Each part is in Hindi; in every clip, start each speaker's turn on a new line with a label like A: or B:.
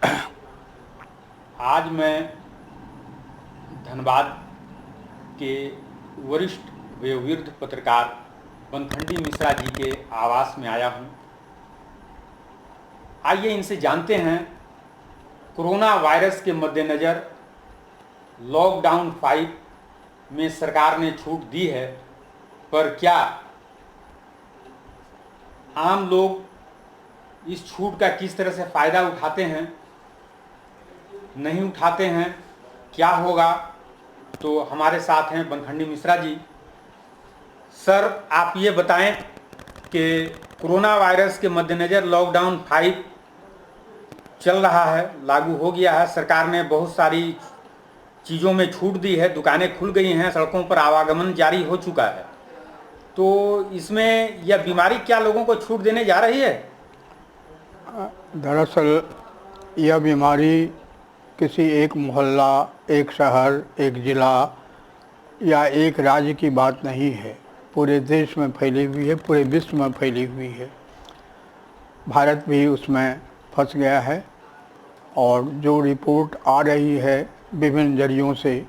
A: आज मैं धनबाद के वरिष्ठ वयोवृद्ध पत्रकार बनखंडी मिश्रा जी के आवास में आया हूं। आइए इनसे जानते हैं, कोरोना वायरस के मद्देनज़र लॉकडाउन 5 में सरकार ने छूट दी है, पर क्या आम लोग इस छूट का किस तरह से फ़ायदा उठाते हैं, नहीं उठाते हैं, क्या होगा? तो हमारे साथ हैं बनखंडी मिश्रा जी। सर, आप ये बताएं कि कोरोना वायरस के मद्देनज़र लॉकडाउन 5 चल रहा है, लागू हो गया है। सरकार ने बहुत सारी चीज़ों में छूट दी है, दुकानें खुल गई हैं, सड़कों पर आवागमन जारी हो चुका है। तो इसमें यह बीमारी क्या लोगों को छूट देने जा रही है?
B: दरअसल यह बीमारी किसी एक मोहल्ला, एक शहर, एक ज़िला या एक राज्य की बात नहीं है। पूरे देश में फैली हुई है, पूरे विश्व में फैली हुई है। भारत भी उसमें फंस गया है और जो रिपोर्ट आ रही है विभिन्न जरियों से,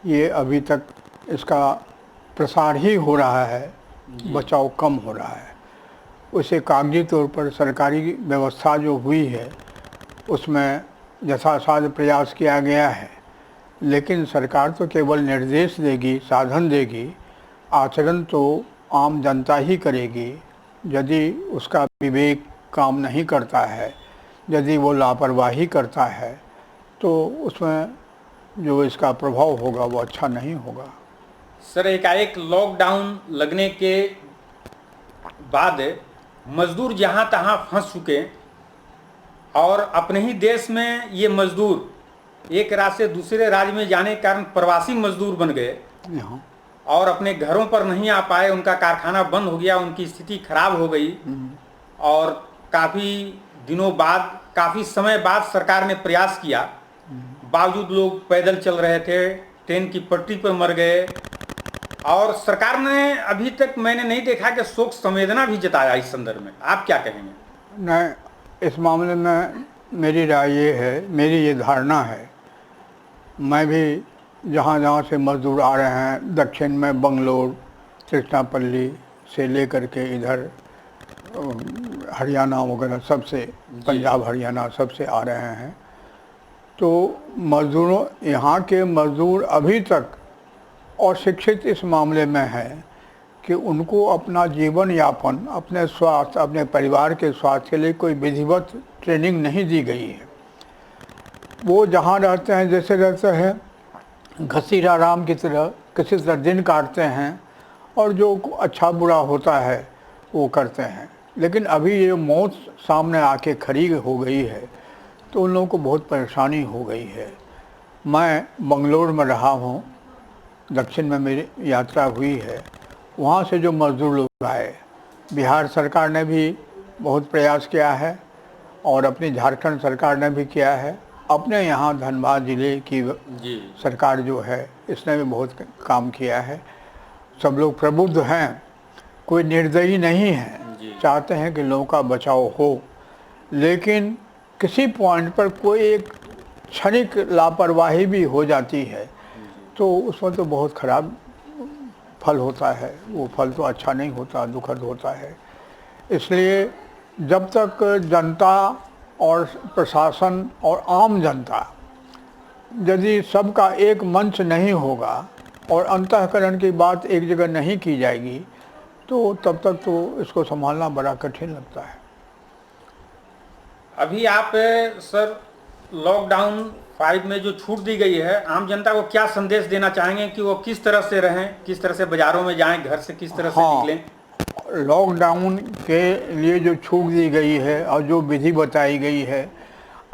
B: ये अभी तक इसका प्रसार ही हो रहा है, बचाव कम हो रहा है। उसे कागजी तौर पर सरकारी व्यवस्था जो हुई है उसमें यथासाध्य प्रयास किया गया है, लेकिन सरकार तो केवल निर्देश देगी, साधन देगी, आचरण तो आम जनता ही करेगी। यदि उसका विवेक काम नहीं करता है, यदि वो लापरवाही करता है, तो उसमें जो इसका प्रभाव होगा वो अच्छा नहीं होगा।
A: सर, एकाएक लॉकडाउन लगने के बाद मजदूर जहां तहां फंस चुके और अपने ही देश में ये मजदूर एक राज्य से दूसरे राज्य में जाने के कारण प्रवासी मजदूर बन गए और अपने घरों पर नहीं आ पाए, उनका कारखाना बंद हो गया, उनकी स्थिति खराब हो गई। और काफ़ी दिनों बाद, काफ़ी समय बाद सरकार ने प्रयास किया, बावजूद लोग पैदल चल रहे थे, ट्रेन की पटरी पर मर गए। और सरकार ने अभी तक मैंने नहीं देखा कि शोक संवेदना भी जताया इस संदर्भ में। आप क्या कहेंगे?
B: नहीं, इस मामले में मेरी राय ये है, मेरी ये धारणा है, मैं भी जहाँ जहाँ से मजदूर आ रहे हैं, दक्षिण में बंगलोर, तिरुचिरापल्ली से लेकर के इधर हरियाणा वगैरह सबसे, पंजाब हरियाणा सबसे आ रहे हैं, तो मज़दूरों, यहाँ के मज़दूर अभी तक और शिक्षित इस मामले में है कि उनको अपना जीवन यापन, अपने स्वास्थ्य, अपने परिवार के स्वास्थ्य के लिए कोई विधिवत ट्रेनिंग नहीं दी गई है। वो जहाँ रहते हैं, जैसे रहते हैं, घसीटा राम की तरह किसी तरह दिन काटते हैं और जो अच्छा बुरा होता है वो करते हैं। लेकिन अभी ये मौत सामने आके खड़ी हो गई है तो उन लोगों को बहुत परेशानी हो गई है। मैं बंगलोर में रहा हूँ, दक्षिण में मेरी यात्रा हुई है। वहाँ से जो मज़दूर लोग आए, बिहार सरकार ने भी बहुत प्रयास किया है और अपनी झारखंड सरकार ने भी किया है। अपने यहाँ धनबाद ज़िले की सरकार जो है, इसने भी बहुत काम किया है। सब लोग प्रबुद्ध हैं, कोई निर्दयी नहीं है, चाहते हैं कि लोगों का बचाव हो। लेकिन किसी पॉइंट पर कोई एक क्षणिक लापरवाही भी हो जाती है तो उसमें तो बहुत ख़राब फल होता है। वो फल तो अच्छा नहीं होता, दुखद होता है। इसलिए जब तक जनता और प्रशासन और आम जनता, यदि सबका एक मंच नहीं होगा और अंतःकरण की बात एक जगह नहीं की जाएगी, तो तब तक तो इसको संभालना बड़ा कठिन लगता है।
A: अभी आप सर, लॉकडाउन 5 में जो छूट दी गई है, आम जनता को क्या संदेश देना चाहेंगे कि वो किस तरह से रहें, किस तरह से बाज़ारों में जाएं, घर से किस तरह से निकलें?
B: लॉकडाउन के लिए जो छूट दी गई है और जो विधि बताई गई है,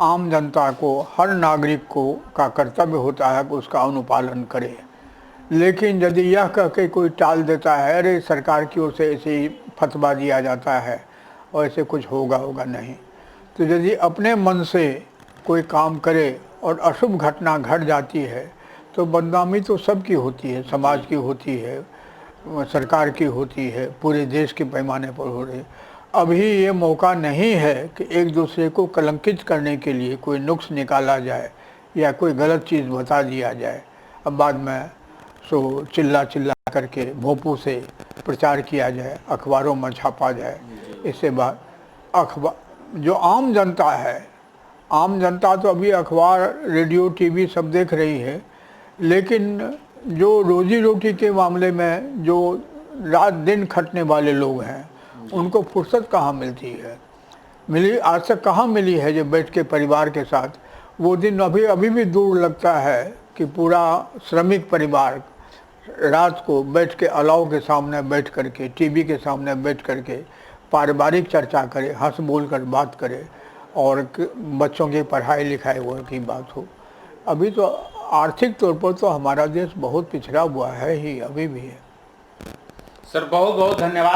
B: आम जनता को, हर नागरिक को का कर्तव्य होता है कि उसका अनुपालन करे। लेकिन यदि यह कह के कोई टाल देता है, अरे सरकार की ओर से ऐसे ही फतवा दिया जाता है और ऐसे कुछ होगा नहीं, तो यदि अपने मन से कोई काम करे और अशुभ घटना घट जाती है तो बदनामी तो सबकी होती है, समाज की होती है, सरकार की होती है, पूरे देश के पैमाने पर हो रही। अभी ये मौका नहीं है कि एक दूसरे को कलंकित करने के लिए कोई नुक्स निकाला जाए या कोई गलत चीज़ बता दिया जाए। अब बाद में सो चिल्ला चिल्ला करके भोंपू से प्रचार किया जाए, अखबारों में छापा जाए। इससे बाद अखबार जो आम जनता है, आम जनता तो अभी अखबार, रेडियो, टीवी सब देख रही है, लेकिन जो रोजी रोटी के मामले में जो रात दिन खटने वाले लोग हैं, उनको फुर्सत कहाँ मिलती है? मिली आज तक कहाँ मिली है जो बैठ के परिवार के साथ? वो दिन अभी भी दूर लगता है कि पूरा श्रमिक परिवार रात को बैठ के अलाव के सामने बैठ करके, टीवी के सामने बैठ करके पारिवारिक चर्चा करे, हंस बोल कर बात करे और बच्चों की पढ़ाई लिखाई वो की बात हो। अभी तो आर्थिक तौर पर तो हमारा देश बहुत पिछड़ा हुआ है ही, अभी भी है।
A: सर बहुत बहुत धन्यवाद।